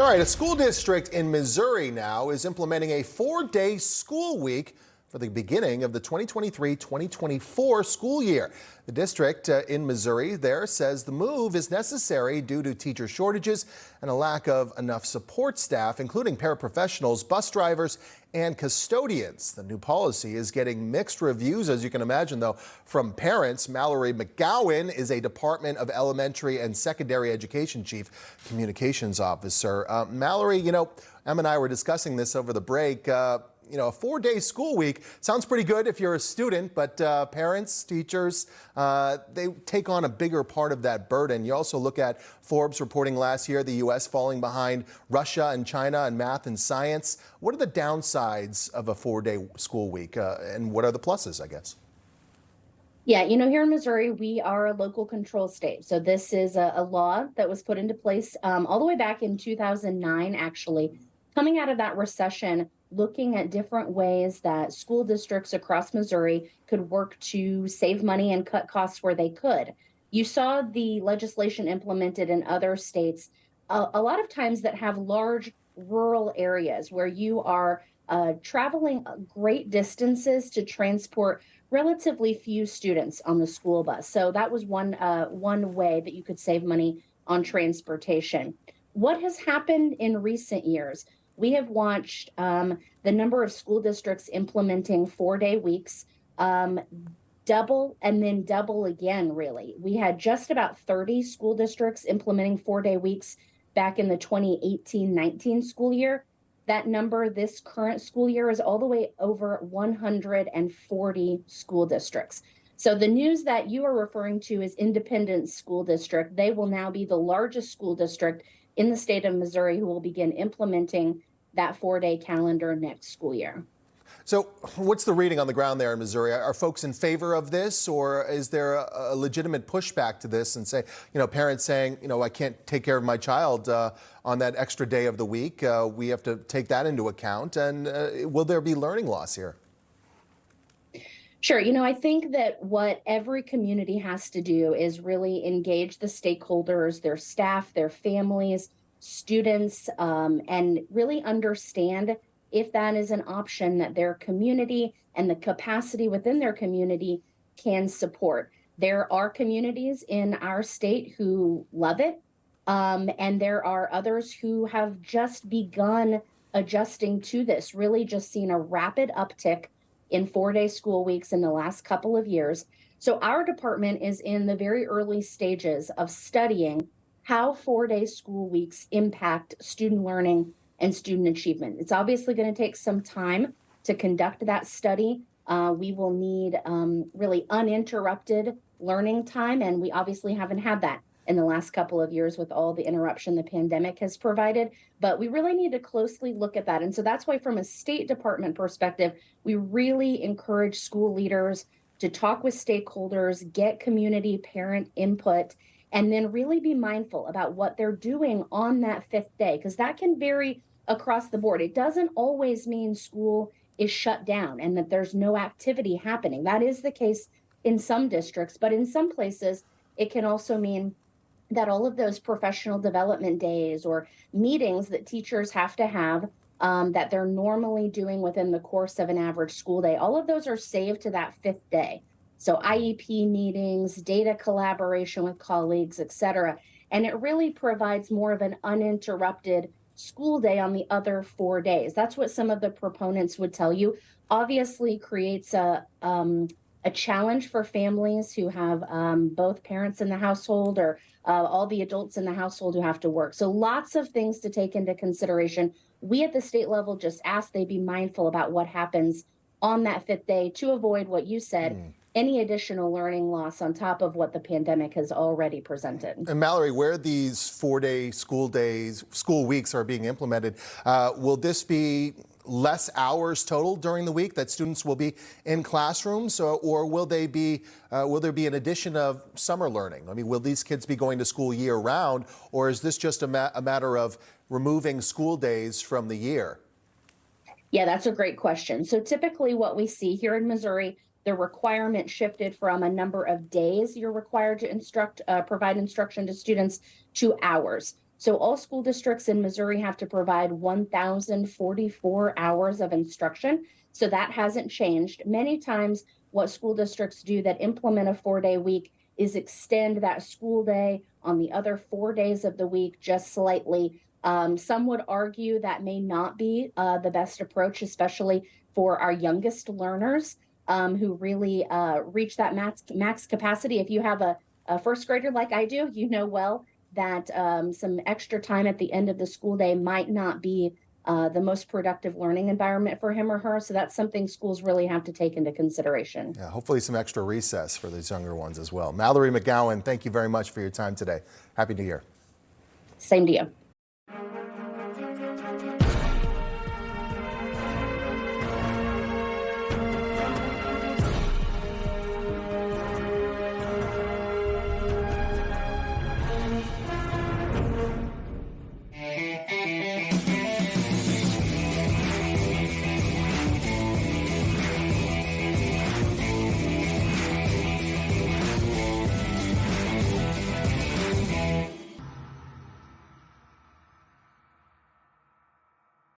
All right, a school district in Missouri now is implementing a 4-day school week for the beginning of the 2023-2024 school year. The district in Missouri there says the move is necessary due to teacher shortages and a lack of enough support staff, including paraprofessionals, bus drivers, and custodians. The new policy is getting mixed reviews, as you can imagine, though, from parents. Mallory McGowin is a Department of Elementary and Secondary Education Chief Communications Officer. Mallory, Em and I were discussing this over the break. A 4-day school week sounds pretty good if you're a student, but parents, teachers, they take on a bigger part of that burden. You also look at Forbes reporting last year, the U.S. falling behind Russia and China in math and science. What are the downsides of a 4-day school week, and what are the pluses, I guess? Yeah, here in Missouri, we are a local control state. So this is a law that was put into place all the way back in 2009, actually, coming out of that recession, looking at different ways that school districts across Missouri could work to save money and cut costs where they could. You saw the legislation implemented in other states, a lot of times that have large rural areas where you are traveling great distances to transport relatively few students on the school bus. So that was one way that you could save money on transportation. What has happened in recent years? We have watched the number of school districts implementing 4-day weeks double and then double again, really. We had just about 30 school districts implementing 4-day weeks back in the 2018-19 school year. That number this current school year is all the way over 140 school districts. So the news that you are referring to is Independent School District. They will now be the largest school district in the state of Missouri who will begin implementing that 4-day calendar next school year. So what's the reading on the ground there in Missouri? Are folks in favor of this, or is there a legitimate pushback to this and say, parents saying, I can't take care of my child on that extra day of the week. We have to take that into account. And will there be learning loss here? Sure. I think that what every community has to do is really engage the stakeholders, their staff, their families, students, and really understand if that is an option that their community and the capacity within their community can support. There are communities in our state who love it, and there are others who have just begun adjusting to this, really just seen a rapid uptick in 4-day school weeks in the last couple of years. So our department is in the very early stages of studying how 4-day school weeks impact student learning and student achievement. It's obviously going to take some time to conduct that study. We will need really uninterrupted learning time, and we obviously haven't had that in the last couple of years with all the interruption the pandemic has provided. But we really need to closely look at that. And so that's why from a State Department perspective, we really encourage school leaders to talk with stakeholders, get community parent input, and then really be mindful about what they're doing on that 5th day, because that can vary across the board. It doesn't always mean school is shut down and that there's no activity happening. That is the case in some districts, but in some places, it can also mean that all of those professional development days or meetings that teachers have to have that they're normally doing within the course of an average school day, all of those are saved to that 5th day. So IEP meetings, data collaboration with colleagues, et cetera. And it really provides more of an uninterrupted school day on the other 4 days. That's what some of the proponents would tell you. Obviously creates a challenge for families who have both parents in the household or all the adults in the household who have to work. So lots of things to take into consideration. We at the state level just ask they be mindful about what happens on that 5th day to avoid what you said, any additional learning loss on top of what the pandemic has already presented. And Mallory, where these 4-day school weeks are being implemented, will this be less hours total during the week that students will be in classrooms, or will there be an addition of summer learning? I mean, will these kids be going to school year round, or is this just a matter of removing school days from the year? Yeah, that's a great question. So typically what we see here in Missouri, the requirement shifted from a number of days you're required to provide instruction to students to hours. So all school districts in Missouri have to provide 1,044 hours of instruction. So that hasn't changed. Many times what school districts do that implement a 4-day week is extend that school day on the other 4 days of the week just slightly. Some would argue that may not be the best approach, especially for our youngest learners who really reach that max capacity. If you have a first grader like I do, you know well that some extra time at the end of the school day might not be the most productive learning environment for him or her. So that's something schools really have to take into consideration. Yeah, hopefully some extra recess for these younger ones as well. Mallory McGowin, thank you very much for your time today. Happy New Year. Same to you.